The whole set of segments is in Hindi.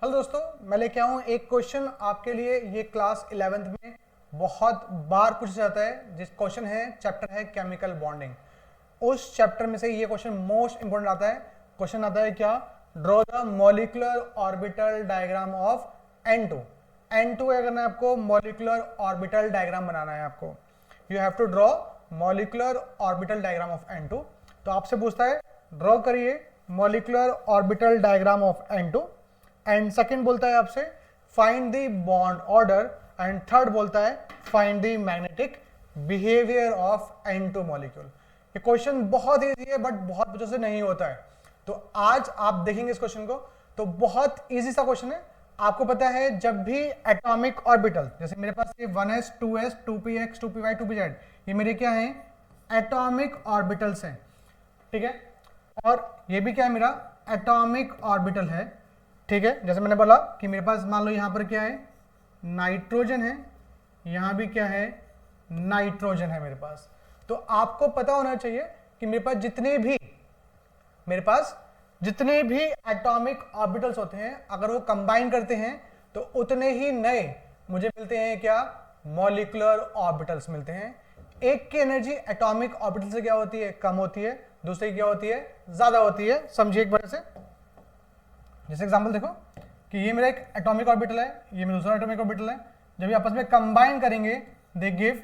हेलो दोस्तों, मैं लेके आऊँ एक क्वेश्चन आपके लिए। ये क्लास 11th में बहुत बार पूछा जाता है। जिस क्वेश्चन है, चैप्टर है केमिकल बॉन्डिंग। उस चैप्टर में से ये क्वेश्चन मोस्ट इंपोर्टेंट आता है। क्वेश्चन आता है क्या? Draw the molecular orbital diagram of N2। N2 अगर ना आपको मॉलिक्यूलर ऑर्बिटल डायग्राम बनाना है, आपको you have to draw molecular orbital diagram of N2। तो आपसे पूछता है ड्रॉ करिए molecular orbital diagram of N2। And second बोलता है आपसे find the bond order, and third बोलता है find the magnetic behaviour of N2 molecule. ये क्वेश्चन बहुत इजी है बट बहुत बच्चों से नहीं होता है। तो आज आप देखेंगे इस क्वेश्चन को, तो बहुत इजी सा क्वेश्चन है। आपको पता है जब भी एटॉमिक ऑर्बिटल, जैसे मेरे पास ये 1s 2s 2px 2py 2pz, ये मेरे क्या हैं? एटॉमिक ऑर्बिटल्स हैं, ठीक है। और ये भी क्या है? मेरा एटॉमिक ऑर्बिटल है, ठीक है। जैसे मैंने बोला कि मेरे पास मान लो यहाँ पर क्या है? नाइट्रोजन है, यहाँ भी क्या है? नाइट्रोजन है मेरे पास। तो आपको पता होना चाहिए कि मेरे पास जितने भी एटॉमिक ऑर्बिटल्स होते हैं, अगर वो कंबाइन करते हैं तो उतने ही नए मुझे मिलते हैं क्या? मॉलिक्यूलर ऑर्बिटल्स मिलते हैं। एक की एनर्जी एटॉमिक ऑर्बिटल से क्या होती है? कम होती है। दूसरे की क्या होती है? ज्यादा होती है। समझिए एक बार से। जैसे एग्जांपल देखो कि ये मेरा एक एटॉमिक ऑर्बिटल है, ये मेरा दूसरा एटॉमिक ऑर्बिटल है। जब ये आपस में कंबाइन करेंगे they give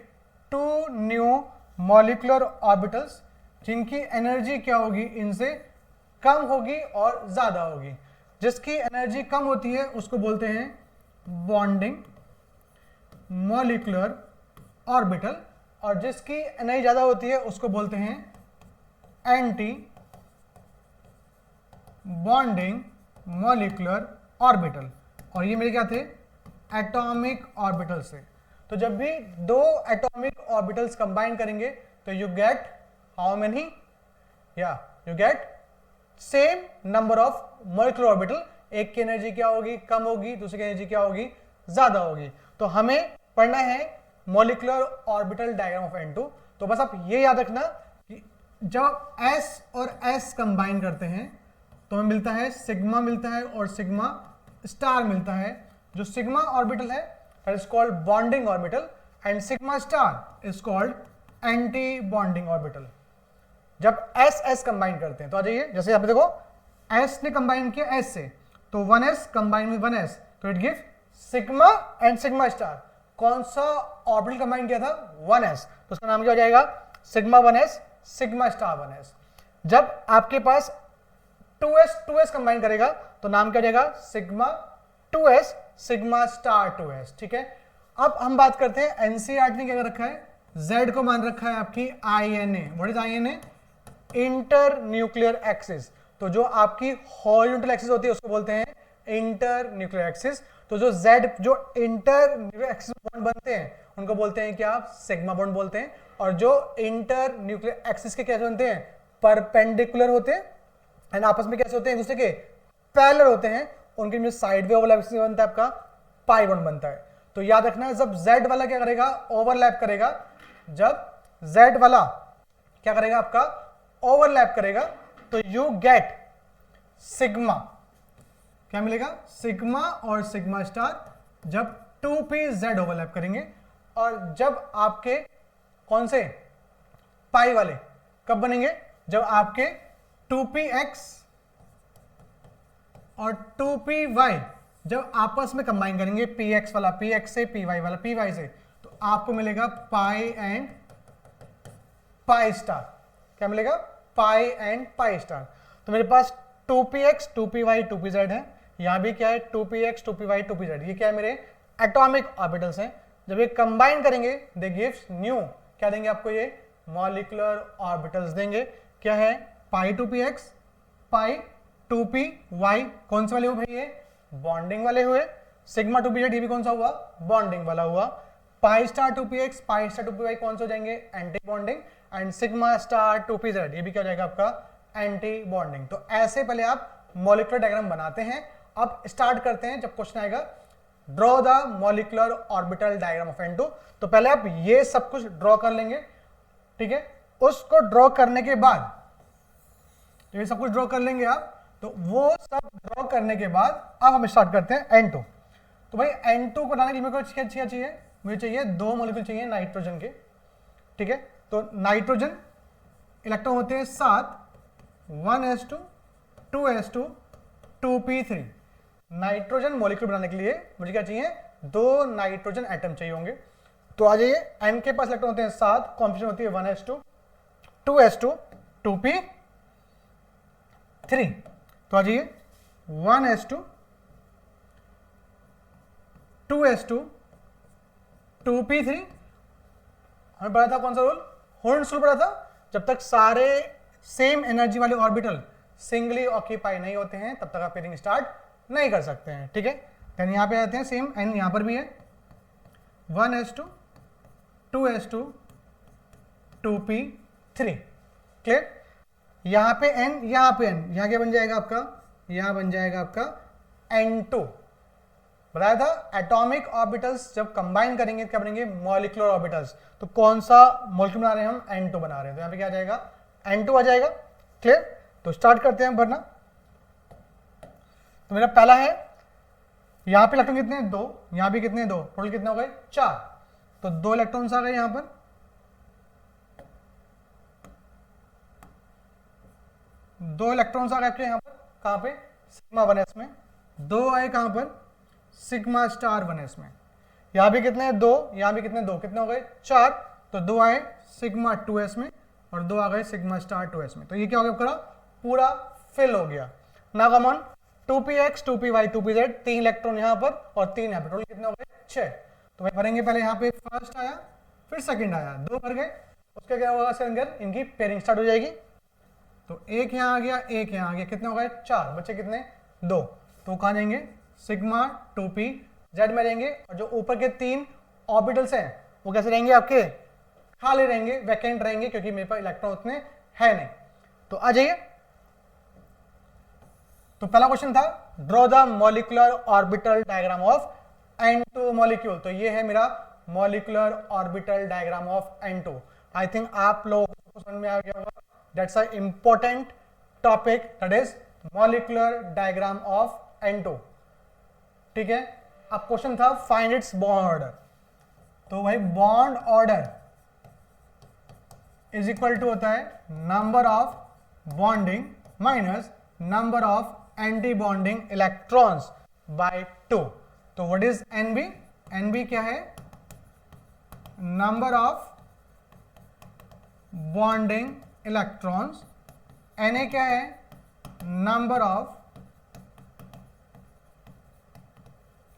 to new molecular orbitals, जिनकी एनर्जी क्या होगी? इनसे कम होगी और ज्यादा होगी। जिसकी एनर्जी कम होती है उसको बोलते हैं बॉन्डिंग मॉलिक्यूलर ऑर्बिटल, और जिसकी एनर्जी ज्यादा होती है उसको बोलते हैं एंटी बॉन्डिंग मॉलिक्यूलर ऑर्बिटल। और ये मेरे क्या थे? एटॉमिक ऑर्बिटल से। तो जब भी दो एटॉमिक ऑर्बिटल्स कंबाइन करेंगे तो you get how many? You get same number of molecular orbital. एक की एनर्जी क्या होगी? कम होगी, दूसरी की एनर्जी क्या होगी? ज्यादा होगी। तो हमें पढ़ना है molecular orbital diagram of N2। तो बस आप ये याद रखना कि जब S और S कंबाइन करते हैं तो हमें मिलता है सिग्मा मिलता है और सिग्मा स्टार मिलता है। जो सिग्मा ऑर्बिटल है that is called bonding orbital, and sigma star is called anti bonding orbital. जब S S कंबाइन करते हैं तो आ जाइए, जैसे यहाँ पे देखो S ने कंबाइन किया S से, तो 1s कंबाइन विद 1s, तो it give sigma and sigma star. कौन सा ऑर्बिटल कंबाइन किया था? 1s, तो उसका नाम क्या हो जाएगा? Sigma 1s sigma star 1s। जब आपके पास 2s कंबाइन करेगा तो नाम क्या हो जाएगा? Sigma 2s sigma star 2s, ठीक है। अब हम बात करते हैं एनसीईआरटी ने क्या कर रखा है? Z को मान रखा है आपकी INA। What is INA? Inter nuclear axis. तो जो आपकी हॉरिजॉन्टल एक्सिस होती है उसको बोलते हैं इंटर न्यूक्लियर एक्सिस। तो जो Z जो इंटर न्यूक्लियर एक्सिस बॉन्ड बनते हैं उनको बोलते हैं क्या? सिग्मा बॉन्ड बोलते हैं। और जो इंटर न्यूक्लियर एक्सिस के कैसे बनते हैं? परपेंडिकुलर होते हैं, एंड आपस में कैसे होते हैं? दूसरे के पैरेलल होते हैं। उनके में साइड वे ओवरलैप बनता है आपका पाई बॉन्ड बनता है। तो याद रखना है जब Z वाला क्या करेगा? ओवरलैप करेगा। जब Z वाला क्या करेगा? आपका ओवरलैप करेगा तो यू गेट सिग्मा। क्या मिलेगा? सिग्मा और सिग्मा स्टार जब 2pz ओवरलैप करेंगे। और जब आपके कौन से पाई वाले कब बनेंगे? जब आपके 2px और 2py जब आपस में कंबाइन करेंगे, px वाला px से, py वाला py से, तो आपको मिलेगा पाई एंड पाई स्टार। क्या मिलेगा? पाई एंड पाई स्टार। तो मेरे पास 2px 2py 2pz है। यहां भी क्या है? 2px 2py 2pz। ये क्या है? मेरे एटॉमिक ऑर्बिटल्स हैं। जब ये कंबाइन करेंगे दे गिव्स न्यू, क्या देंगे आपको? ये मॉलिक्यूलर ऑर्बिटल्स देंगे। क्या है? पाई 2px पाई 2py। कौन से वाले हुए भाई? ये बॉन्डिंग वाले हुए। सिग्मा 2pz ये भी कौन सा हुआ? बॉन्डिंग वाला हुआ। Pi star 2px pi star 2py कौन सा हो जाएंगे? Anti bonding. And sigma star 2pz ये भी क्या हो जाएगा? आपका एंटी बॉन्डिंग। तो ऐसे पहले आप मॉलिक्यूलर डायग्राम बनाते हैं। अब स्टार्ट करते हैं। जब क्वेश्चन आएगा draw the molecular orbital diagram of N2, तो पहले आप ये सब कुछ ड्रॉ कर लेंगे, ठीक है। उसको ड्रॉ करने के बाद, ये सब कुछ ड्रॉ कर लेंगे आप, तो वो सब ड्रॉ करने के बाद अब हम स्टार्ट करते हैं N2। तो भाई N2 बनाने के लिए मेरे को क्या चाहिए, मुझे चाहिए 2 मॉलिक्यूल चाहिए नाइट्रोजन के, ठीक है। तो नाइट्रोजन इलेक्ट्रॉन होते हैं 7, 1s2, 2s2, 2p3। Nitrogen molecule बनाने के लिए मुझे क्या चाहिए, 2 नाइट्रोजन एटम चाहिए होंगे। तो आ जाइए, N के पास इलेक्ट्रॉन होते हैं 7, कॉन्फिगरेशन होती है 1s2, 2s2, 2p3। तो आ जाइए 1s2, 2s2, 2p3। हमें पढ़ा था कौन सा रूल, हॉर्न्स रूल पढ़ा था, जब तक सारे सेम एनर्जी वाले ऑर्बिटल सिंगली ऑक्यूपाई नहीं होते हैं तब तक आप पेयरिंग स्टार्ट नहीं कर सकते हैं, ठीक है। देन यहां पे आते हैं, सेम एन यहां पर भी है, 1s2, 2s2, 2p3, क्लियर। यहां पे n, यहां पे n, यहां क्या बन जाएगा आपका, यहां बन जाएगा आपका N2। बताया था एटॉमिक ऑर्बिटल्स जब कंबाइन करेंगे क्या बनेंगे, मॉलिक्यूलर ऑर्बिटल्स। तो कौन सा मॉलिक्यूल बना रहे हैं हम, N2 बना रहे हैं, तो यहां पे क्या आ जाएगा, N2 आ जाएगा, क्लियर। तो स्टार्ट करते हैं भरना। तो मेरा पहला है, यहां पे इलेक्ट्रॉन कितने हैं, 2, यहां भी कितने, 2, टोटल कितने हो गए, 4। तो 2 इलेक्ट्रॉन्स आ गए यहां पर, 2 इलेक्ट्रॉन्स आ गए आपके यहां पर, कहां पे, सिग्मा 1s में। 2 आए कहां पर, सिग्मा स्टार 1s में। यहां भी कितने हैं, 2, यहां भी कितने, 2, कितने हो गए, 4। तो 2 आए सिग्मा 2s में और 2 आ गए सिग्मा स्टार 2s में। तो ये क्या हो गया, पूरा फिल हो गया। ना common 2px, 2py, 2pz, 3 electron यहां पर और 3 यहां पर, टोटल कितने हो गए, 6। तो भाई भरेंगे, पहले यहां पे फर्स्ट आया, फिर सेकंड आया, 2 भर गए। उसका क्या होगा, अंदर इनकी पेयरिंग स्टार्ट हो जाएगी। तो एक यहां आ गया, एक यहां आ गया, कितने हो गए, 4, बच्चे कितने, 2। तो कहां जाएंगे, सिग्मा 2p z में रहेंगे, और जो ऊपर के 3 ऑर्बिटल्स हैं वो कैसे रहेंगे, आपके खाली रहेंगे, वैकेंट रहेंगे, क्योंकि मेरे पास इलेक्ट्रॉन उतने है नहीं। तो आ जाइए, तो पहला क्वेश्चन था, draw the molecular orbital diagram of N2 molecule. तो ये है मेरा molecular orbital diagram of N2। I think आप लोगों को समझ में आ गया होगा, that's a important topic, that is molecular diagram of N2, ठीक है। अब क्वेश्चन था फाइंड इट्स बॉन्ड ऑर्डर। तो भाई bond order is equal to होता है number of bonding minus number of anti bonding electrons by 2। तो व्हाट इज NB, NB क्या है, number of bonding electrons. Na क्या है, number of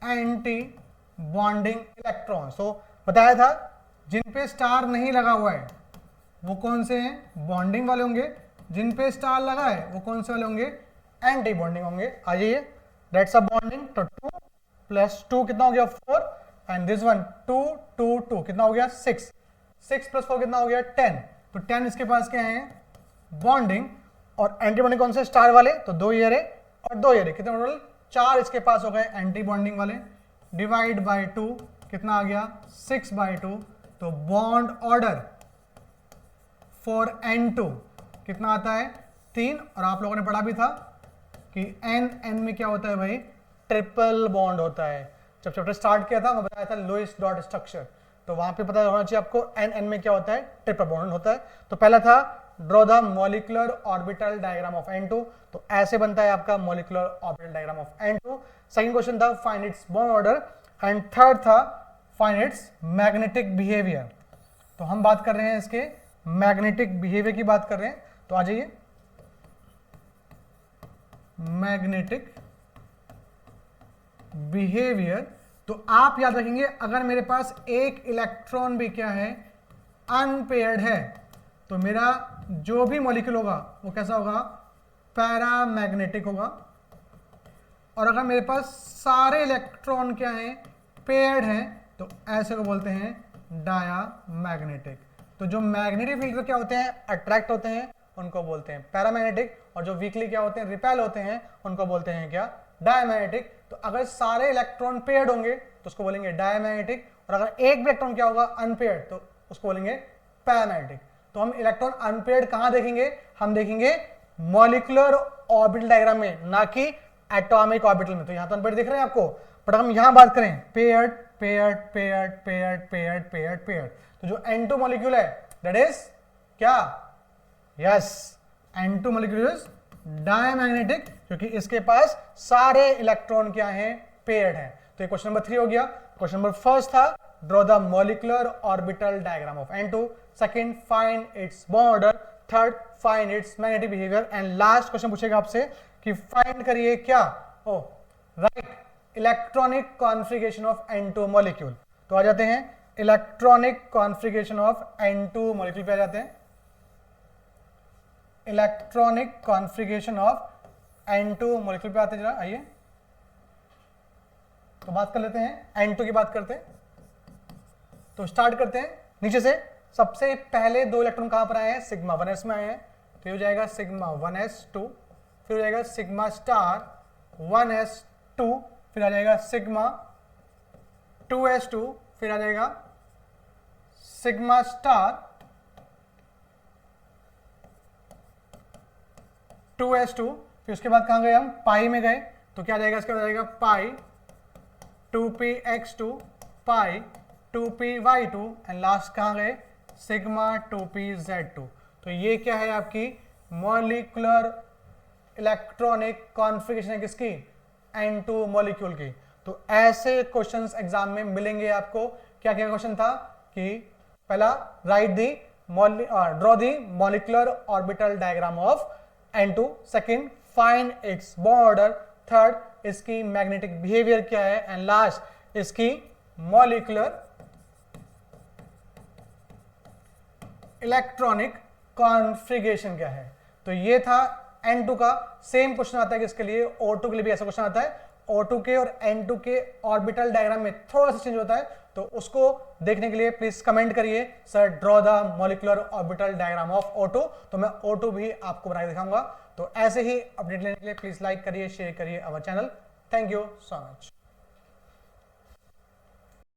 anti bonding electron. तो बताया था जिन पे स्टार नहीं लगा हुआ है वो कौन से हैं, बॉन्डिंग वाले होंगे, जिन पे स्टार लगा है वो कौन से वाले होंगे, एंटी बॉन्डिंग होंगे। आ जाइए, दैट्स अ बॉन्डिंग। तो 2 + 2 कितना हो गया, 4, एंड दिस वन 2 2 2 कितना हो गया, 6, 6 + 4 कितना हो गया, 10। तो 10 इसके पास क्या है, बॉन्डिंग, और एंटी बॉन्डिंग कौन से, स्टार वाले। तो 2 ये रहे और 2 ये रहे, कितने टोटल, 4 इसके पास हो गए एंटी बॉन्डिंग वाले। डिवाइड बाय 2 कितना आ गया, 6/2। तो बॉन्ड ऑर्डर फॉर N2 कितना आता है, 3। और आप लोगों ने पढ़ा भी था कि N में क्या होता है भाई, ट्रिपल बॉन्ड होता है। जब चैप्टर स्टार्ट किया था मैं बताया था लुईस डॉट स्ट्रक्चर, तो वहां पे पता होना चाहिए आपको N में क्या होता है, ट्रिपल बॉन्ड होता है। तो पहला था draw the molecular orbital diagram of N2। तो ऐसे बनता है आपका molecular orbital diagram of N2। Second question था find its bond order, and third था फाइंड इट्स मैग्नेटिक बिहेवियर। तो हम बात कर रहे हैं इसके मैग्नेटिक बिहेवियर की बात कर रहे हैं। तो आ जाइए, मैग्नेटिक बिहेवियर। तो आप याद रखेंगे, अगर मेरे पास एक इलेक्ट्रॉन भी क्या है, अनपेयर्ड है, तो मेरा जो भी मॉलिक्यूल होगा वो कैसा होगा, पैरामैग्नेटिक होगा। और अगर मेरे पास सारे इलेक्ट्रॉन क्या हैं, पेयर्ड हैं, तो ऐसे को बोलते हैं डायामैग्नेटिक। तो जो मैग्नेटिक फील्ड क्या होते हैं, अट्रैक्ट होते हैं, उनको बोलते हैं पैरामैग्नेटिक, और जो वीकली क्या होते हैं, रिपेल होते हैं, उनको बोलते हैं क्या, डायमैग्नेटिक। तो अगर सारे इलेक्ट्रॉन पेयर्ड होंगे तो उसको बोलेंगे डायमैग्नेटिक, और अगर एक भी इलेक्ट्रॉन क्या होगा, अनपेयर्ड, तो उसको बोलेंगे पैरामैग्नेटिक। तो हम इलेक्ट्रॉन अनपेयर्ड कहां देखेंगे, हम देखेंगे मॉलिक्यूलर ऑर्बिटल डायग्राम में, ना कि एटॉमिक ऑर्बिटल में। तो यहां तो अनपेयर्ड दिख रहे हैं आपको, बट हम यहां बात करें paired paired paired paired paired paired paired, तो जो N2 मॉलिक्यूल है दैट इज क्या, yes N2 molecule is diamagnetic, क्योंकि इसके पास सारे इलेक्ट्रॉन क्या हैं, पेयर्ड हैं। तो ये क्वेश्चन नंबर 3 हो गया। क्वेश्चन नंबर फर्स्ट था draw the molecular orbital diagram of N2, second find its bond order, third find its magnetic behaviour, and last question पूछेगा आपसे कि फाइंड करिए क्या, oh right, electronic configuration of N2 molecule. तो आ जाते हैं electronic configuration of N2 molecule पे आ जाते हैं। Electronic configuration of N2 molecule पे आते हैं, जरा आइए तो बात कर लेते हैं N2 की बात करते हैं। तो स्टार्ट करते हैं नीचे से। सबसे पहले 2 इलेक्ट्रॉन कहां पर आए हैं, सिग्मा 1s में आए हैं, तो ये हो जाएगा सिग्मा 1s2, फिर हो जाएगा सिग्मा स्टार 1s2, फिर आ जाएगा सिग्मा 2s2, फिर आ जाएगा सिग्मा स्टार 2s2, फिर उसके बाद कहां गए हम, पाई में गए, तो क्या जाएगा, इसके बाद जाएगा पाई 2px2, pi 2py2, and last कहां गए, सिग्मा 2pz2। तो ये क्या है आपकी मॉलिक्यूलर इलेक्ट्रॉनिक कॉन्फ़िगरेशन है किसकी, N2 मॉलिक्यूल की। तो ऐसे क्वेश्चंस एग्जाम में मिलेंगे आपको। क्या क्या क्वेश्चन था कि पहला right the draw the molecular orbital diagram of N2, second find its bond order, third इसकी मैग्नेटिक बिहेवियर क्या है, एंड लास्ट इसकी मॉलिक्यूलर इलेक्ट्रॉनिक कॉन्फ़िगरेशन क्या है। तो ये था N2 का। सेम क्वेश्चन आता है किसके लिए, O2 के लिए भी ऐसा क्वेश्चन आता है। O2 के और N2 के ऑर्बिटल डायग्राम में थोड़ा सा चेंज होता है, तो उसको देखने के लिए प्लीज कमेंट करिए sir draw the molecular orbital diagram of O2, तो मैं O2 भी आपको बना के दिखाऊंगा। तो ऐसे ही अपडेट लेने के लिए प्लीज लाइक करिए, शेयर करिए our channel. Thank you so much.